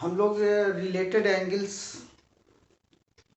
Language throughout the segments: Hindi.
हम लोग रिलेटेड एंगल्स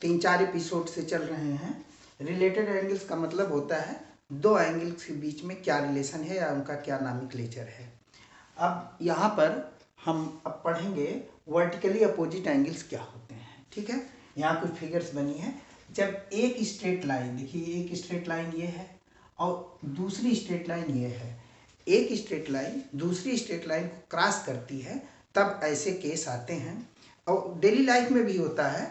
3-4 एपिसोड से चल रहे हैं। रिलेटेड एंगल्स का मतलब होता है दो एंगल्स के बीच में क्या रिलेशन है या उनका क्या नामिक्लेचर है। अब यहाँ पर हम अब पढ़ेंगे वर्टिकली अपोजिट एंगल्स क्या होते हैं। ठीक है, यहाँ कुछ फिगर्स बनी है। जब एक स्ट्रेट लाइन, देखिए एक स्ट्रेट लाइन ये है और दूसरी स्ट्रेट लाइन ये है, एक स्ट्रेट लाइन दूसरी स्ट्रेट लाइन को क्रॉस करती है, तब ऐसे केस आते हैं। और डेली लाइफ में भी होता है।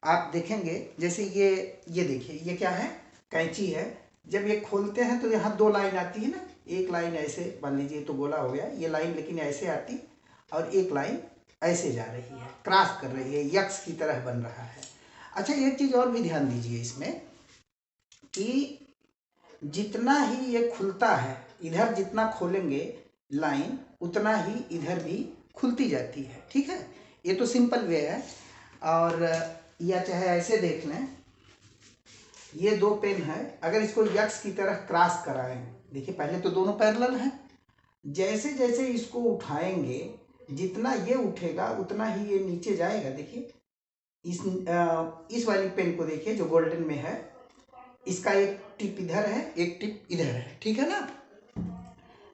आप देखेंगे जैसे ये देखिए, ये क्या है, कैंची है। जब ये खोलते हैं तो यहाँ दो लाइन आती है ना, एक लाइन ऐसे मान लीजिए तो गोला हो गया ये लाइन, लेकिन ऐसे आती और एक लाइन ऐसे जा रही है, क्रॉस कर रही है, यक्स की तरह बन रहा है। अच्छा, एक चीज और भी ध्यान दीजिए इसमें कि जितना ही ये खुलता है, इधर जितना खोलेंगे लाइन उतना ही इधर भी खुलती जाती है। ठीक है, ये तो सिंपल वे है। और या चाहे ऐसे देख लें, ये दो पेन है, अगर इसको यक्स की तरह क्रॉस कराएं, देखिए पहले तो दोनों पैरेलल हैं, जैसे जैसे इसको उठाएंगे जितना ये उठेगा उतना ही ये नीचे जाएगा। देखिए इस वाली पेन को देखिए जो गोल्डन में है, इसका एक टिप इधर है एक टिप इधर है, ठीक है ना।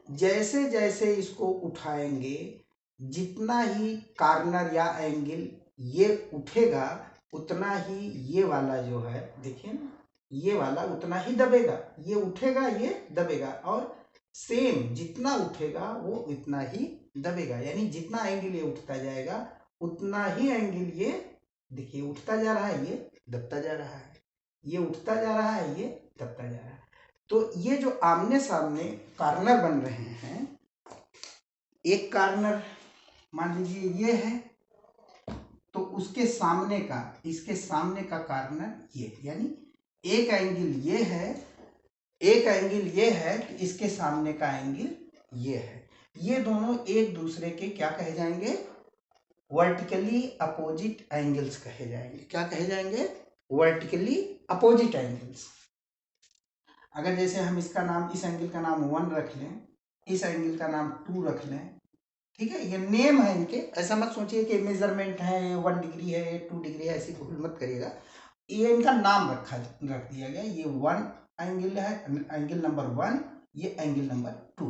जैसे जैसे इसको उठाएंगे जितना ही कार्नर या एंगल ये उठेगा उतना ही ये वाला जो है, देखिए ना, ये वाला उतना ही दबेगा, ये उठेगा ये दबेगा, और सेम जितना उठेगा वो उतना ही दबेगा। यानी जितना एंगल ये उठता जाएगा उतना ही एंगल ये, देखिए उठता जा रहा है, ये दबता जा रहा है, ये उठता जा रहा है, ये दबता जा रहा है। तो ये जो आमने सामने कार्नर बन रहे हैं, एक कार्नर मान लीजिए ये है, तो उसके सामने का, इसके सामने का कार्नर ये, यानी एक एंगल ये है, एक एंगल ये है कि इसके सामने का एंगल ये है। ये दोनों एक दूसरे के क्या कहे जाएंगे, वर्टिकली अपोजिट एंगल्स कहे जाएंगे। क्या कहे जाएंगे, वर्टिकली अपोजिट एंगल्स। अगर जैसे हम इसका नाम, इस एंगल का नाम 1 रख लें, इस एंगल का नाम 2 रख लें, ठीक है, ये नेम है इनके, ऐसा मत सोचिए कि मेजरमेंट है 1 डिग्री है 2 डिग्री है, ऐसी भूल मत करिएगा। ये इनका नाम रख दिया गया, ये 1 एंगल है, एंगल नंबर 1, ये एंगल नंबर 2।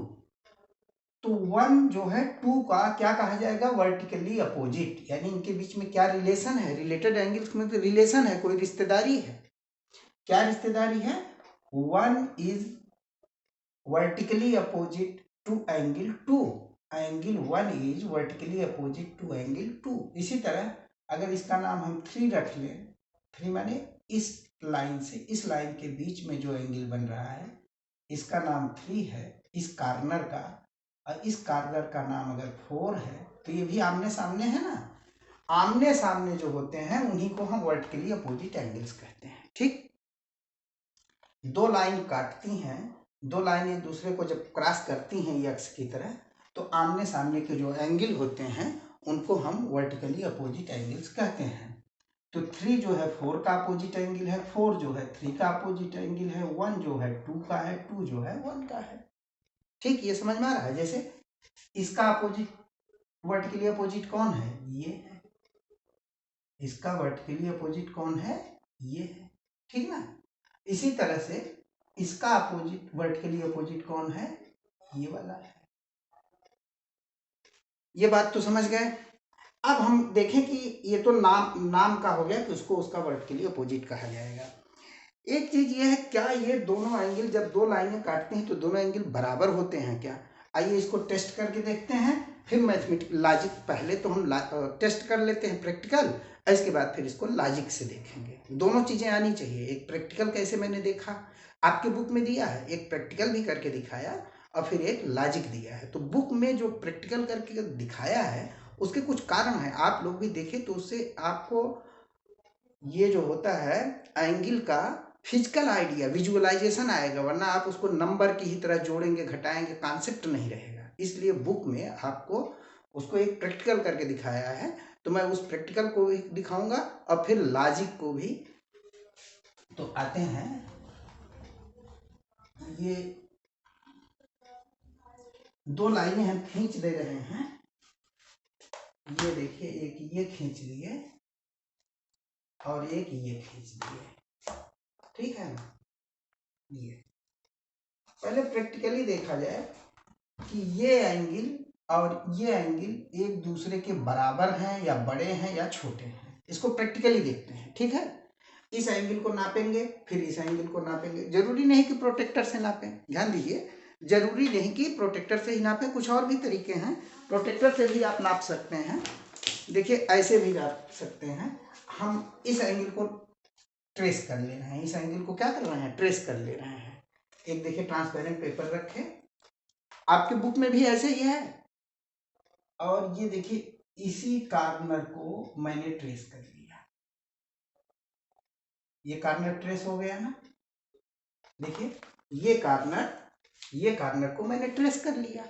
तो 1 जो है 2 का क्या कहा जाएगा, वर्टिकली अपोजिट। यानी इनके बीच में क्या रिलेशन है, रिलेटेड एंगल्स में तो रिलेशन है, कोई रिश्तेदारी है। क्या रिश्तेदारी है, 1 is vertically opposite to angle 2, angle 1 is vertically opposite to angle 2। इसी तरह अगर इसका नाम हम 3 रख लें, 3 माने इस लाइन से इस लाइन के बीच में जो एंगल बन रहा है इसका नाम 3 है, इस कार्नर का, और इस कार्नर का नाम अगर 4 है, तो ये भी आमने सामने है ना। आमने सामने जो होते हैं उन्हीं को हम वर्टिकली अपोजिट एंगल्स कहते हैं। ठीक, दो लाइन काटती हैं, दो लाइन एक दूसरे को जब क्रॉस करती हैं यक्स की तरह, तो आमने सामने के जो एंगल होते हैं उनको हम वर्टिकली अपोजिट एंगल्स कहते हैं। तो 3 जो है 4 का अपोजिट एंगल है, 4 जो है 3 का अपोजिट एंगल है, 1 जो है 2 का है, 2 जो है 1 का है। ठीक, ये समझ में आ रहा है। जैसे इसका अपोजिट, वर्टिकली अपोजिट कौन है, ये है, इसका वर्टिकली अपोजिट कौन है, ये है, ठीक ना। इसी तरह से इसका अपोजिट, वर्टिकली अपोजिट कौन है, ये वाला है। ये बात तो समझ गए। अब हम देखें कि ये तो नाम का हो गया कि उसको उसका वर्टिकली अपोजिट कहा जाएगा। एक चीज ये है, क्या ये दोनों एंगल जब दो लाइनें काटते हैं तो दोनों एंगल बराबर होते हैं क्या। आइए इसको टेस्ट करके देखते हैं, फिर मैथमेटिक लॉजिक, पहले तो हम टेस्ट कर लेते हैं प्रैक्टिकल, इसके बाद फिर इसको लॉजिक से देखेंगे। दोनों चीजें आनी चाहिए, एक प्रैक्टिकल कैसे मैंने देखा आपके बुक में दिया है, एक प्रैक्टिकल भी करके दिखाया और फिर एक लॉजिक दिया है। तो बुक में जो प्रैक्टिकल करके दिखाया है उसके कुछ कारण है, आप लोग भी देखें तो उससे आपको ये जो होता है एंगल का फिजिकल आइडिया, विजुअलाइजेशन आएगा, वरना आप उसको नंबर की ही तरह जोड़ेंगे घटाएंगे, कॉन्सेप्ट नहीं रहेगा। इसलिए बुक में आपको उसको एक प्रैक्टिकल करके दिखाया है, तो मैं उस प्रैक्टिकल को भी दिखाऊंगा और फिर लॉजिक को भी। तो आते हैं, ये दो लाइनें हम खींच दे रहे हैं, ये देखिए, एक ये खींच लिए और एक ये खींच लिए, ठीक है ना। ये पहले प्रैक्टिकली देखा जाए कि ये एंगल और ये एंगल एक दूसरे के बराबर हैं या बड़े हैं या छोटे हैं, इसको प्रैक्टिकली देखते हैं, ठीक है। इस एंगल को नापेंगे, फिर इस एंगल को नापेंगे। जरूरी नहीं कि प्रोटेक्टर से नापें, ध्यान दीजिए, जरूरी नहीं कि प्रोटेक्टर से ही नापें, कुछ और भी तरीके हैं। प्रोटेक्टर से भी आप नाप सकते हैं, देखिए ऐसे भी नाप सकते हैं। हम इस एंगल को ट्रेस कर ले रहे हैं, इस एंगल को क्या कर रहे हैं, ट्रेस कर ले रहे हैं। एक देखिए ट्रांसपेरेंट पेपर रखें, आपके बुक में भी ऐसे ही है, और ये देखिए इसी कार्नर को मैंने ट्रेस कर लिया, ये कार्नर ट्रेस हो गया ना। देखिए ये कार्नर को मैंने ट्रेस कर लिया।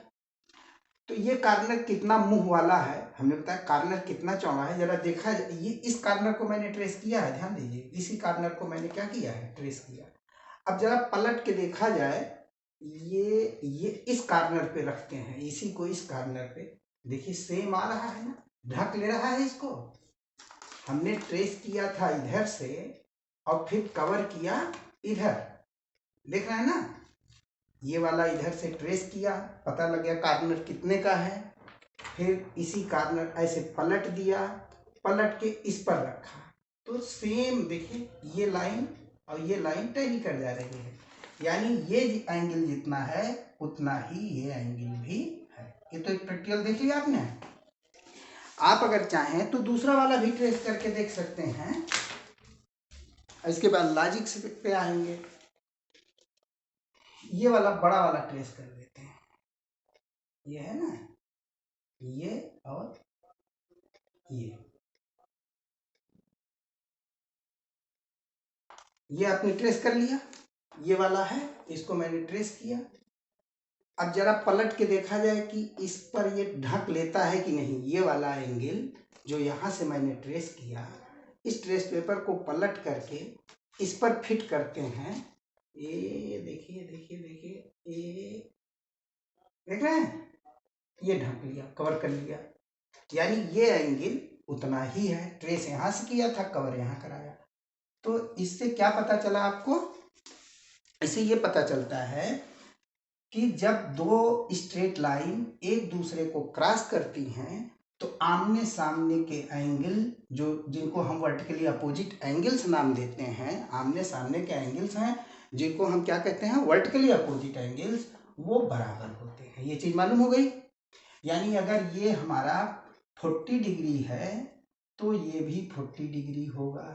तो ये कार्नर कितना मुंह वाला है, हमने बताया कार्नर कितना चौड़ा है, जरा देखा जाए। ये इस कार्नर को मैंने ट्रेस किया है, ध्यान दीजिए, इसी कार्नर को मैंने क्या किया है, ट्रेस किया। अब जरा पलट के देखा जाए, ये इस कार्नर पे रखते हैं, इसी को इस कार्नर पे, देखिए सेम आ रहा है ना, ढक ले रहा है इसको। हमने ट्रेस किया था इधर से और फिर कवर किया इधर, देख रहे हैं ना। ये वाला इधर से ट्रेस किया, पता लग गया कार्नर कितने का है, फिर इसी कार्नर ऐसे पलट दिया, पलट के इस पर रखा, तो सेम देखिए ये लाइन और ये लाइन टैली कर जा रही है, यानी ये एंगल जितना है उतना ही ये एंगल भी है। ये तो एक प्रैक्टिकल देख लिया आपने। आप अगर चाहें तो दूसरा वाला भी ट्रेस करके देख सकते हैं। इसके बाद लॉजिक से पे आएंगे, ये वाला बड़ा वाला ट्रेस कर देते हैं, ये है ना, ये और ये आपने ट्रेस कर लिया, ये वाला है, इसको मैंने ट्रेस किया। अब जरा पलट के देखा जाए कि इस पर ये ढक लेता है कि नहीं, ये वाला एंगल जो यहाँ से मैंने ट्रेस किया, इस ट्रेस पेपर को पलट करके इस पर फिट करते हैं। ये देखिए देखिए देखिए, ये देख रहे हैं, ये ढक लिया, कवर कर लिया, यानी ये एंगल उतना ही है। ट्रेस यहाँ से किया था, कवर यहाँ कराया। तो इससे क्या पता चला आपको, इससे ये पता चलता है कि जब दो स्ट्रेट लाइन एक दूसरे को क्रॉस करती हैं तो आमने सामने के एंगल, जो जिनको हम वर्टिकली अपोजिट एंगल्स नाम देते हैं, आमने सामने के एंगल्स हैं जिनको हम क्या कहते हैं, वर्टिकली अपोजिट एंगल्स, वो बराबर होते हैं। ये चीज मालूम हो गई। यानी अगर ये हमारा 40 डिग्री है तो ये भी 40 डिग्री होगा,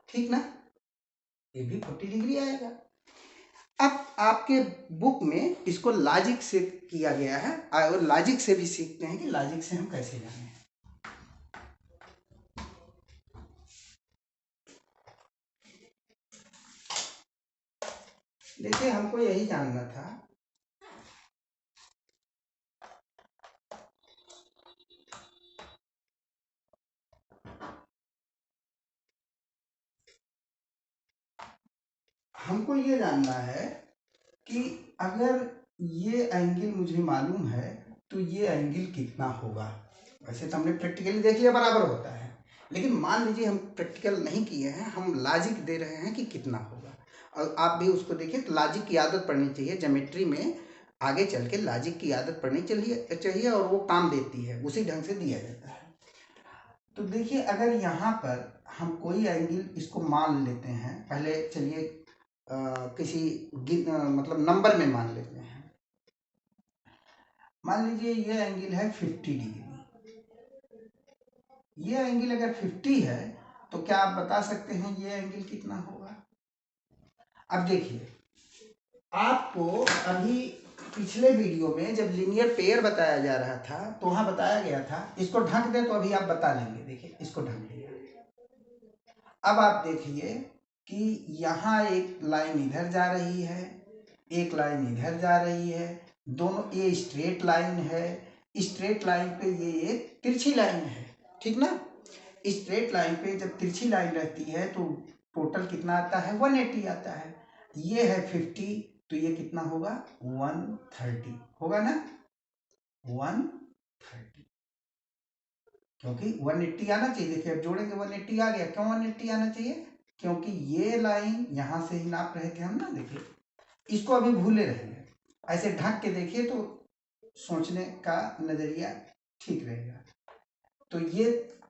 ठीक ना, ये भी 40 डिग्री आएगा। अब आपके बुक में इसको लॉजिक से किया गया है, और लॉजिक से भी सीखते हैं कि लॉजिक से हम कैसे जाने। देखिए हमको यही जानना था, हमको ये जानना है कि अगर ये एंगल मुझे मालूम है तो ये एंगल कितना होगा। वैसे तो हमने प्रैक्टिकली देख लिया बराबर होता है, लेकिन मान लीजिए हम प्रैक्टिकल नहीं किए हैं, हम लॉजिक दे रहे हैं कि कितना होगा। और आप भी उसको देखिए, तो लॉजिक की आदत पड़नी चाहिए ज्योमेट्री में, आगे चल के लॉजिक की आदत पड़नी चाहिए और वो काम देती है, उसी ढंग से दिया जाता है। तो देखिए अगर यहाँ पर हम कोई एंगल इसको मान लेते हैं, पहले चलिए किसी मतलब नंबर में मान लेते हैं। मान लीजिए ये एंगल है 50 डिग्री, ये एंगल अगर 50 है तो क्या आप बता सकते हैं ये एंगल कितना होगा। अब देखिए, आपको अभी पिछले वीडियो में जब लीनियर पेयर बताया जा रहा था तो वहां बताया गया था, इसको ढक दे तो अभी आप बता लेंगे। देखिए इसको ढक दिया, अब आप देखिए कि यहाँ एक लाइन इधर जा रही है, एक लाइन इधर जा रही है, दोनों ये स्ट्रेट लाइन है, स्ट्रेट लाइन पे ये एक तिरछी लाइन है, ठीक ना। स्ट्रेट लाइन पे जब तिरछी लाइन रहती है तो टोटल कितना आता है, 180 आता है। ये है 50 तो ये कितना होगा, 130 होगा ना, 130। क्योंकि 180 आना चाहिए। देखिए अब जोड़ेंगे 180 आ गया। क्यों 180 आना चाहिए? क्योंकि ये लाइन यहाँ से ही नाप रहे थे हम ना। देखिए इसको अभी भूले रहेंगे, ऐसे ढक के देखिए तो सोचने का नजरिया ठीक रहेगा। तो ये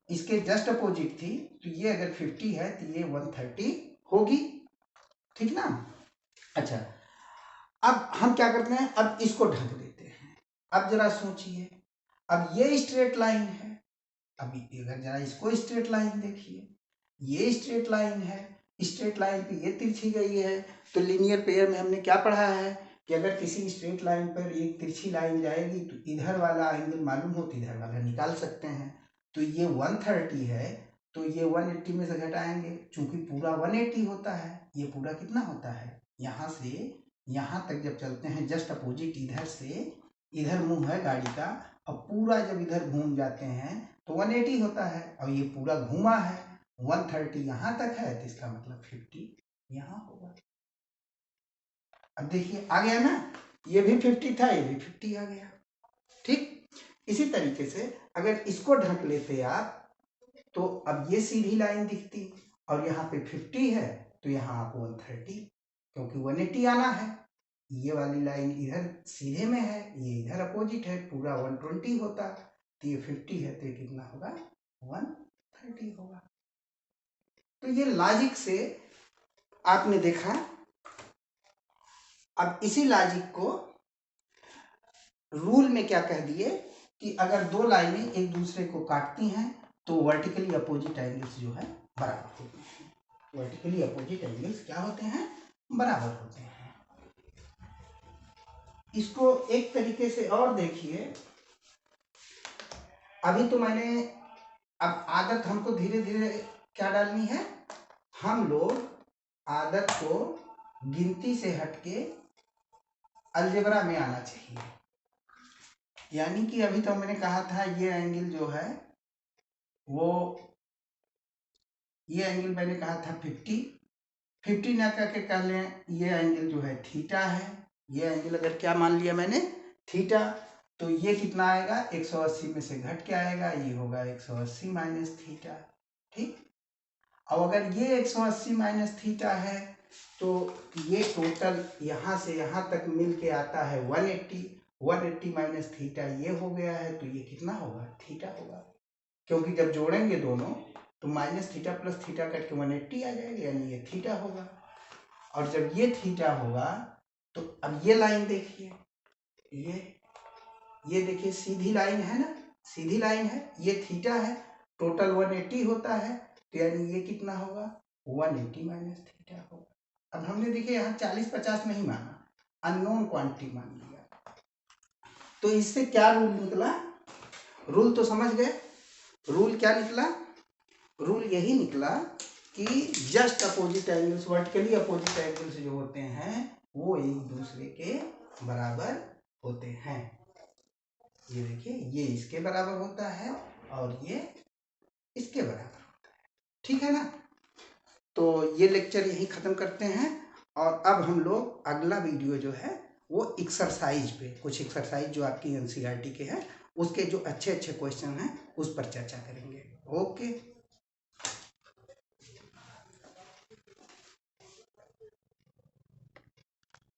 इसके जस्ट अपोजिट थी, तो ये अगर 50 है तो ये 130 होगी, ठीक ना। अच्छा अब हम क्या करते हैं, अब इसको ढक देते हैं। अब जरा सोचिए, अब ये स्ट्रेट लाइन है, अभी अगर जरा इसको स्ट्रेट लाइन देखिए, ये स्ट्रेट लाइन है, स्ट्रेट लाइन पे ये तिरछी गई है। तो लीनियर पेयर में हमने क्या पढ़ा है कि अगर किसी स्ट्रेट लाइन पर एक तिरछी लाइन जाएगी तो इधर वाला एंगल मालूम हो तो इधर वाला निकाल सकते हैं। तो ये 130 है, तो ये 180 में से घटाएंगे, चूंकि पूरा 180 होता है, ये पूरा कितना होता है, यहाँ से यहाँ तक जब चलते हैं जस्ट अपोजिट, इधर से इधर मुंह है गाड़ी का, अब पूरा जब इधर घूम जाते हैं तो 180 होता है, और ये पूरा घूमा है 130 यहाँ तक है, तो इसका मतलब 50 यहाँ होगा। अब देखिए आ गया ना, ये भी 50 था, ये भी 50 आ गया, ठीक। इसी तरीके से अगर इसको ढक लेते आप तो अब ये सीधी लाइन दिखती, और यहाँ पे 50 है तो यहाँ आप 130, क्योंकि 180 आना है। ये वाली लाइन इधर सीधे में है, ये इधर अपोजिट है, पूरा 120 होता, तो ये 50 है तो ये कितना होगा, 130 होगा। तो ये लॉजिक से आपने देखा। अब इसी लॉजिक को रूल में क्या कह दिए कि अगर दो लाइनें एक दूसरे को काटती हैं तो वर्टिकली अपोजिट एंगल्स जो है बराबर होते हैं। वर्टिकली अपोजिट एंगल्स क्या होते हैं, बराबर होते हैं। इसको एक तरीके से और देखिए, अभी तो मैंने, अब आदत हमको धीरे धीरे क्या डालनी है, हम लोग आदत को गिनती से हटके अलजेब्रा में आना चाहिए। यानी कि अभी तो मैंने कहा था ये एंगल जो है वो, ये एंगल मैंने कहा था 50 ना करके कह लें ये एंगल जो है थीटा है। ये एंगल अगर क्या मान लिया मैंने, थीटा, तो ये कितना आएगा, 180 में से घट के आएगा, ये होगा 180 माइनस थीटा, ठीक। अब अगर ये 180 माइनस थीटा है तो ये टोटल यहाँ से यहाँ तक मिल के आता है 180 माइनस थीटा ये हो गया है, तो ये कितना होगा, थीटा होगा। क्योंकि जब जोड़ेंगे दोनों तो minus theta plus theta cut के 180 आ जाएगा, यानी ये थीटा होगा। और जब ये थीटा होगा तो अब ये लाइन देखिए, ये देखिए सीधी लाइन है ना, सीधी लाइन है, ये थीटा है, टोटल 180 होता है, तो यानी ये कितना होगा, 180 माइनस थीटा होगा। अब हमने देखिए यहाँ 40-50 नहीं माना, अननोन क्वांटिटी मान लिया। तो इससे क्या रूल निकला, रूल तो समझ गए, रूल क्या निकला, रूल यही निकला कि just opposite angles, vertically opposite angles जो होते हैं वो एक दूसरे के बराबर होते हैं। ये देखिए ये इसके बराबर होता है और ये इसके बराबर होता है, ठीक है ना। तो ये लेक्चर यही खत्म करते हैं, और अब हम लोग अगला वीडियो जो है वो एक्सरसाइज पे, कुछ एक्सरसाइज जो आपकी एनसीईआरटी के हैं उसके जो अच्छे अच्छे क्वेश्चन हैं उस पर चर्चा करेंगे। ओके।